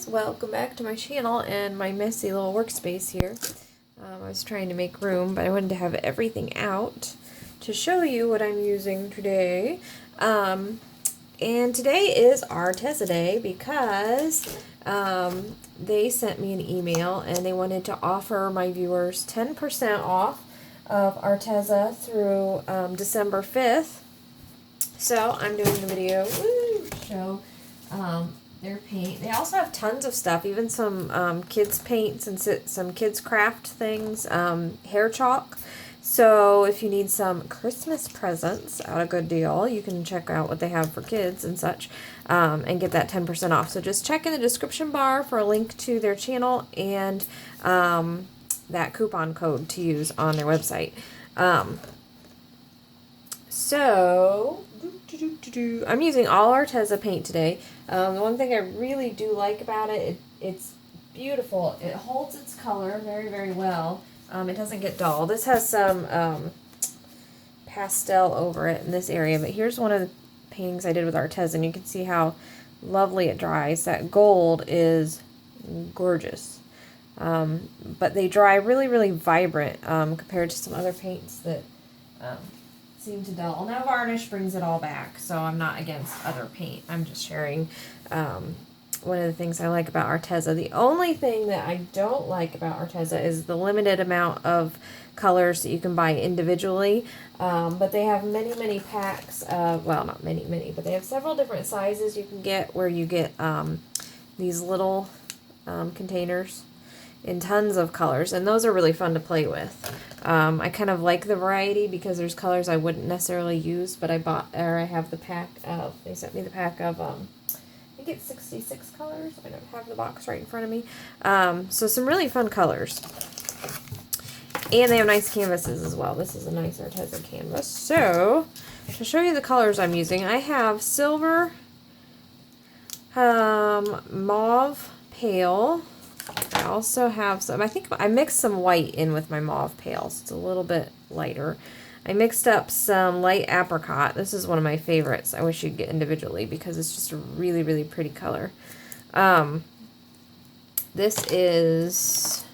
guys, welcome back to my channel and my messy little workspace here. I was trying to make room, but I wanted to have everything out to show you what I'm using today. And today is Arteza Day because they sent me an email and they wanted to offer my viewers 10% off of Arteza through December 5th. So I'm doing the video to show their paint. They also have tons of stuff, even some kids paints and some kids craft things, hair chalk. So if you need some Christmas presents at a good deal, you can check out what they have for kids and such, and get that 10% off. So just check in the description bar for a link to their channel and that coupon code to use on their website. So I'm using all Arteza paint today. The one thing I really do like about it, it's beautiful. It holds its color very, very well. It doesn't get dull. This has some pastel over it in this area, but here's one of the paintings I did with Arteza, and you can see how lovely it dries. That gold is gorgeous. But they dry really, really vibrant compared to some other paints that seem to dull. Now varnish brings it all back, so I'm not against other paint. I'm just sharing one of the things I like about Arteza. The only thing that I don't like about Arteza is the limited amount of colors that you can buy individually, but they have many, many packs of, well, not many, many, but they have several different sizes you can get where you get these little containers in tons of colors, and those are really fun to play with. I kind of like the variety because there's colors I wouldn't necessarily use, but I have the pack of, they sent me the pack of, I think it's 66 colors. I don't have the box right in front of me. So some really fun colors. And they have nice canvases as well. This is a nice Arteza canvas. So, to show you the colors I'm using, I have silver, mauve, pale. I also have some, I think I mixed some white in with my mauve pale, so it's a little bit lighter. I mixed up some light apricot. This is one of my favorites. I wish you'd get individually because it's just a really, really pretty color. This is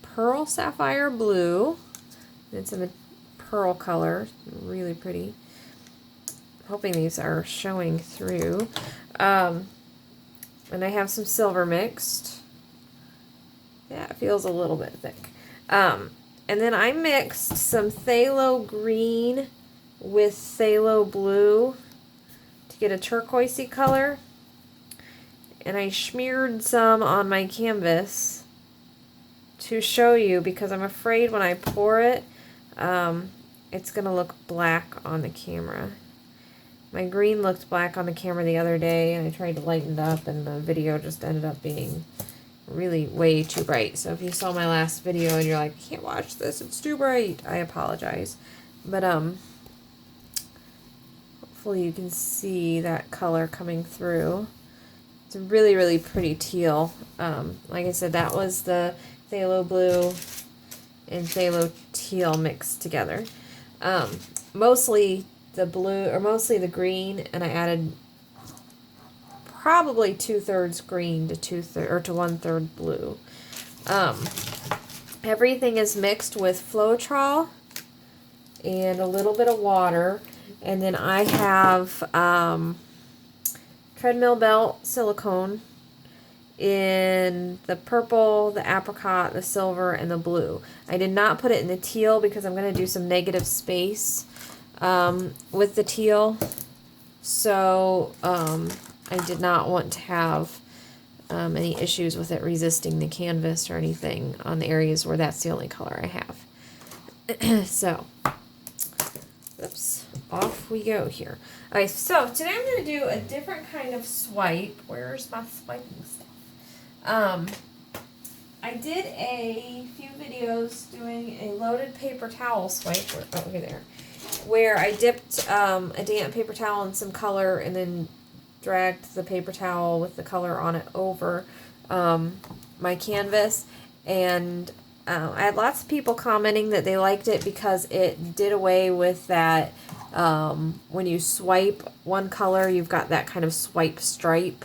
pearl sapphire blue. It's in the pearl color. Really pretty. Hoping these are showing through. And I have some silver mixed. Yeah, it feels a little bit thick. And then I mixed some phthalo green with phthalo blue to get a turquoisey color. And I smeared some on my canvas to show you because I'm afraid when I pour it, it's going to look black on the camera. My green looked black on the camera the other day, and I tried to lighten it up, and the video just ended up being really way too bright. So if you saw my last video and you're like, I can't watch this, it's too bright, I apologize. But hopefully you can see that color coming through. It's a really, really pretty teal. Like I said, that was the phthalo blue and phthalo teal mixed together. Mostly the blue, or mostly the green, and I added probably 2/3 green to 1/3 blue. Everything is mixed with Floetrol and a little bit of water, and then I have treadmill belt silicone in the purple, the apricot, the silver, and the blue. I did not put it in the teal because I'm going to do some negative space with the teal, so I did not want to have any issues with it resisting the canvas or anything on the areas where that's the only color I have. So, oops, off we go here. Alright, so today I'm going to do a different kind of swipe. Where's my swiping stuff? I did a few videos doing a loaded paper towel swipe. Over there. Where I dipped a damp paper towel in some color and then dragged the paper towel with the color on it over my canvas. And I had lots of people commenting that they liked it because it did away with that when you swipe one color, you've got that kind of swipe stripe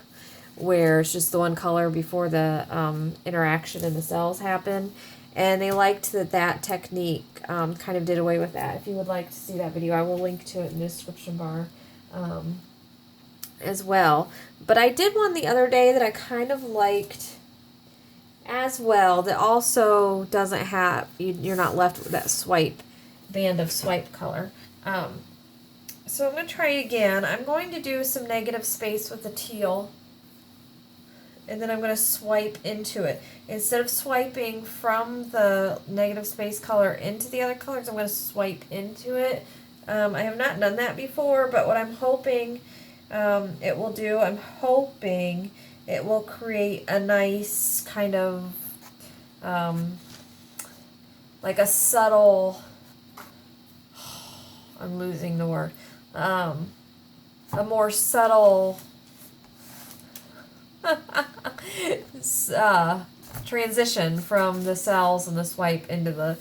where it's just the one color before the interaction in the cells happen. And they liked that technique kind of did away with that. If you would like to see that video, I will link to it in the description bar as well. But I did one the other day that I kind of liked as well, that also doesn't have, you're not left with that band of swipe color. So I'm going to try it again. I'm going to do some negative space with the teal, and then I'm going to swipe into it. Instead of swiping from the negative space color into the other colors, I'm going to swipe into it. I have not done that before, but what I'm hoping it will do, I'm hoping it will create a nice kind of, like a subtle, I'm losing the word, a more subtle transition from the cells and the swipe into the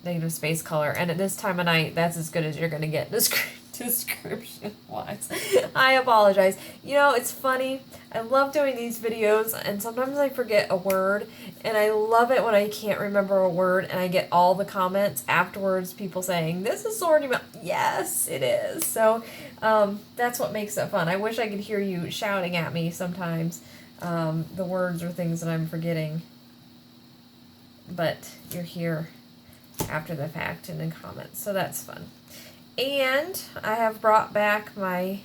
negative space color. And at this time of night, that's as good as you're going to get description wise. I apologize. You know, it's funny. I love doing these videos, and sometimes I forget a word, and I love it when I can't remember a word and I get all the comments afterwards, people saying, this is sorting out. Yes, it is. So that's what makes it fun. I wish I could hear you shouting at me sometimes, the words or things that I'm forgetting, but you're here after the fact and in comments, so that's fun. And I have brought back my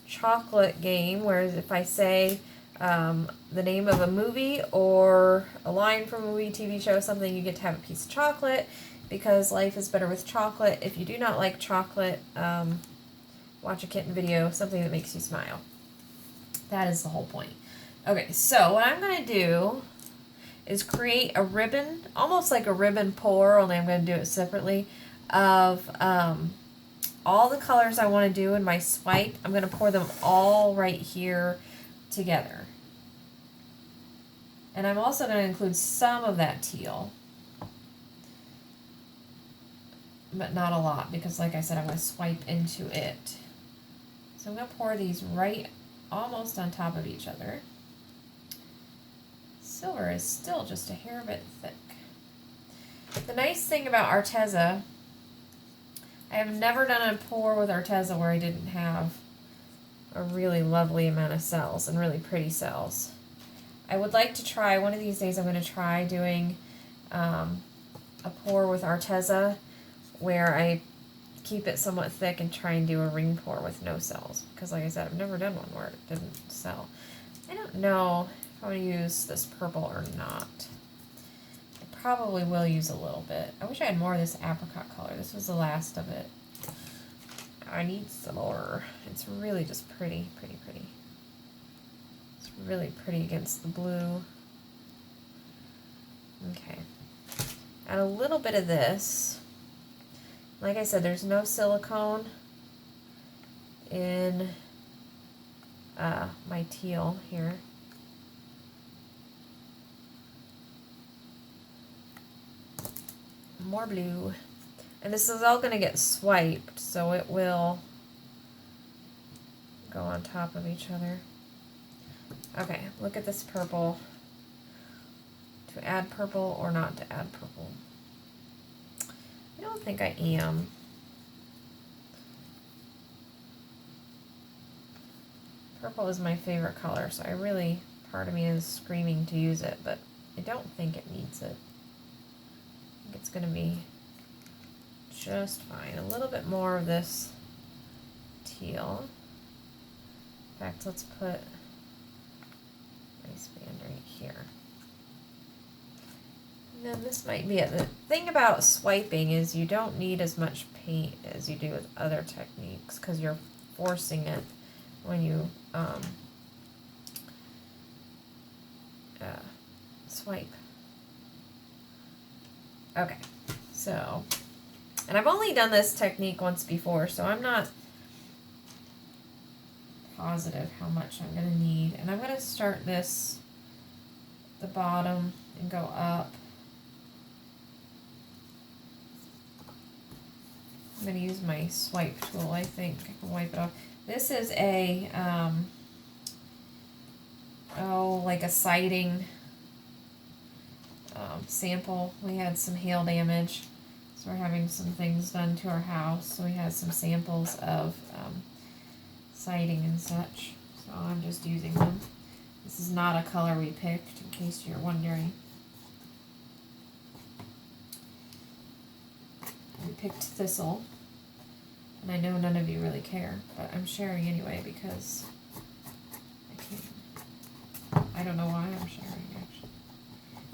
chocolate game, where if I say the name of a movie or a line from a movie, TV show, something, you get to have a piece of chocolate, because life is better with chocolate. If you do not like chocolate, watch a kitten video, something that makes you smile. That is the whole point. Okay, so what I'm going to do is create a ribbon, almost like a ribbon pour, only I'm going to do it separately, of all the colors I want to do in my swipe. I'm going to pour them all right here together. And I'm also going to include some of that teal, but not a lot, because like I said, I'm going to swipe into it. So I'm going to pour these right almost on top of each other. Silver is still just a hair bit thick. The nice thing about Arteza, I have never done a pour with Arteza where I didn't have a really lovely amount of cells and really pretty cells. I would like to try, one of these days I'm going to try doing a pour with Arteza where I keep it somewhat thick and try and do a ring pour with no cells. Because like I said, I've never done one where it didn't sell. I don't know if I'm going to use this purple or not. I probably will use a little bit. I wish I had more of this apricot color. This was the last of it. I need some more. It's really just pretty, pretty, pretty. It's really pretty against the blue. Okay. Add a little bit of this. Like I said, there's no silicone in my teal here. More blue. And this is all going to get swiped, so it will go on top of each other. Okay, look at this purple. To add purple or not to add purple? I don't think I am. Purple is my favorite color, so I really, part of me is screaming to use it, but I don't think it needs it. I think it's going to be just fine. A little bit more of this teal. In fact, let's put a nice band right here. And then this might be it. The thing about swiping is you don't need as much paint as you do with other techniques, because you're forcing it when you swipe. Okay, so, and I've only done this technique once before, so I'm not positive how much I'm going to need. And I'm going to start this at the bottom and go up. I'm going to use my swipe tool, I think. I can wipe it off. This is a like a siding sample. We had some hail damage, so we're having some things done to our house. So we had some samples of siding and such. So I'm just using them. This is not a color we picked, in case you're wondering. We picked thistle, and I know none of you really care, but I'm sharing anyway because I don't know why I'm sharing, actually.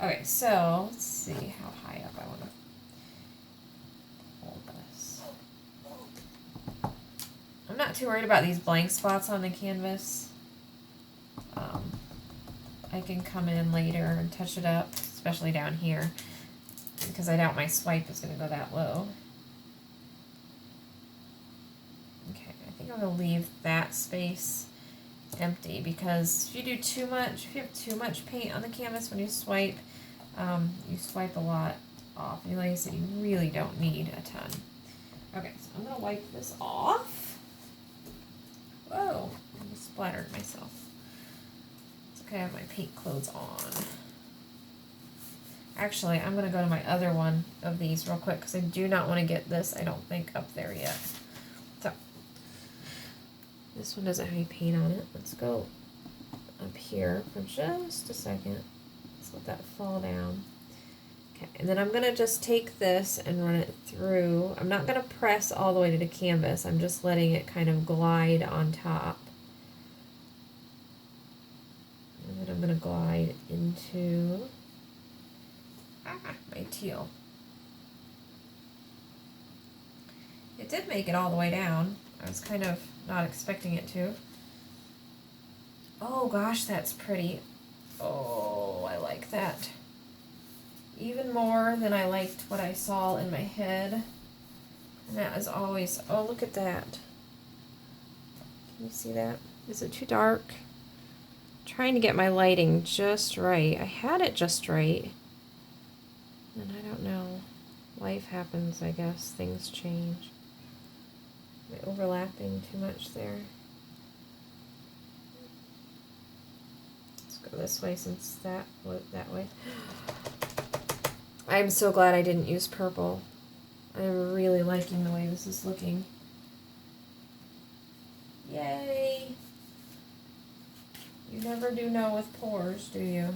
Okay, so let's see how high up I want to hold this. I'm not too worried about these blank spots on the canvas. I can come in later and touch it up, especially down here, because I doubt my swipe is going to go that low. Okay, I think I'm going to leave that space empty, because if you do too much, if you have too much paint on the canvas when you swipe a lot off. And like I said, you really don't need a ton. Okay, so I'm going to wipe this off. Whoa, I just splattered myself. It's okay, I have my paint clothes on. Actually, I'm going to go to my other one of these real quick, because I do not want to get this, I don't think, up there yet. So, this one doesn't have any paint on it. Let's go up here for just a second. Let's let that fall down. Okay, and then I'm going to just take this and run it through. I'm not going to press all the way to the canvas. I'm just letting it kind of glide on top. And then I'm going to glide into my teal. It did make it all the way down. I was kind of not expecting it to. Oh gosh, that's pretty. Oh, I like that. Even more than I liked what I saw in my head. And that is always, oh, look at that. Can you see that? Is it too dark? I'm trying to get my lighting just right. I had it just right. And I don't know. Life happens, I guess. Things change. Am I overlapping too much there? Let's go this way since that went that way. I'm so glad I didn't use purple. I'm really liking the way this is looking. Yay! You never do know with pours, do you?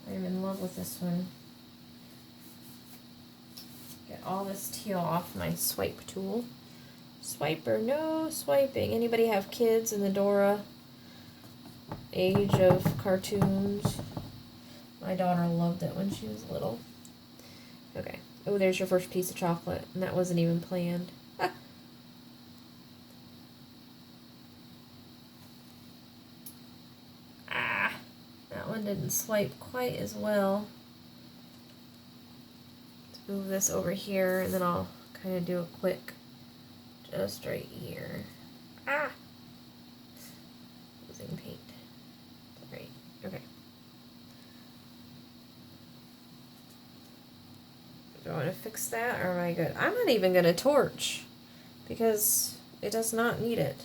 I'm in love with this one. Get all this teal off my swipe tool. Swiper, no swiping. Anybody have kids in the Dora age of cartoons? My daughter loved it when she was little. Okay. Oh, there's your first piece of chocolate, and that wasn't even planned. That one didn't swipe quite as well. Let's move this over here, and then I'll kind of do a quick, just right here. Losing paint. Right. Okay. Do I want to fix that, or am I good? I'm not even going to torch, because it does not need it.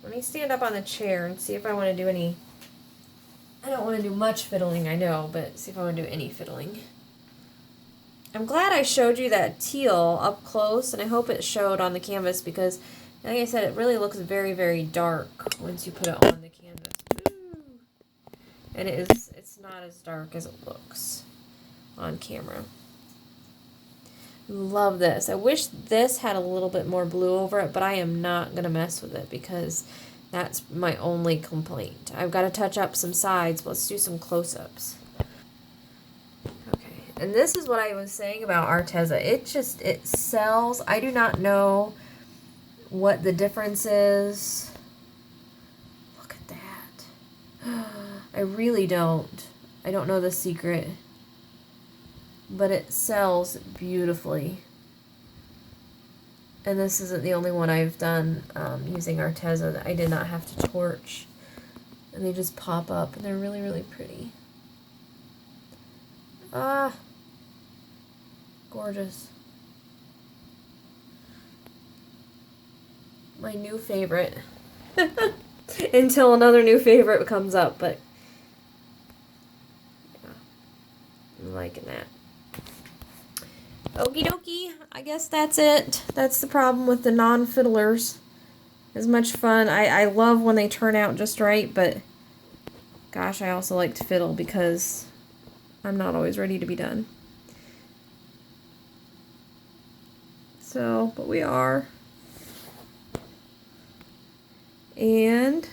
Let me stand up on the chair and see if I want to do any... I don't want to do much fiddling, I know, but see if I want to do any fiddling. I'm glad I showed you that teal up close, and I hope it showed on the canvas, because, like I said, it really looks very, very dark once you put it on the canvas. Ooh. And it's not as dark as it looks on camera. Love this. I wish this had a little bit more blue over it, but I am not going to mess with it because that's my only complaint. I've got to touch up some sides, but let's do some close-ups. Okay, and this is what I was saying about Arteza. It sells. I do not know what the difference is. Look at that. I really don't. I don't know the secret. But it sells beautifully. And this isn't the only one I've done using Arteza that I did not have to torch. And they just pop up, and they're really, really pretty. Gorgeous. My new favorite. until another new favorite comes up, but yeah, I'm liking that. Okie dokie, I guess that's it. That's the problem with the non-fiddlers. As much fun. I love when they turn out just right, but gosh, I also like to fiddle because I'm not always ready to be done. So, but we are. And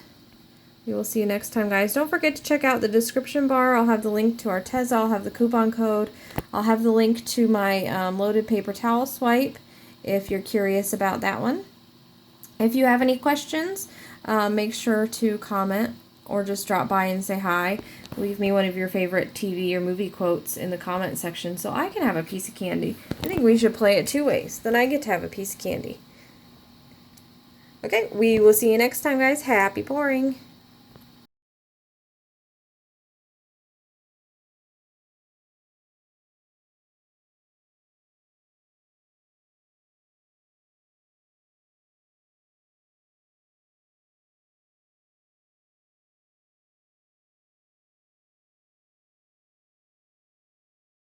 we will see you next time, guys. Don't forget to check out the description bar. I'll have the link to Arteza. I'll have the coupon code. I'll have the link to my loaded paper towel swipe if you're curious about that one. If you have any questions, make sure to comment or just drop by and say hi. Leave me one of your favorite TV or movie quotes in the comment section so I can have a piece of candy. I think we should play it 2 ways. Then I get to have a piece of candy. Okay, we will see you next time, guys. Happy pouring!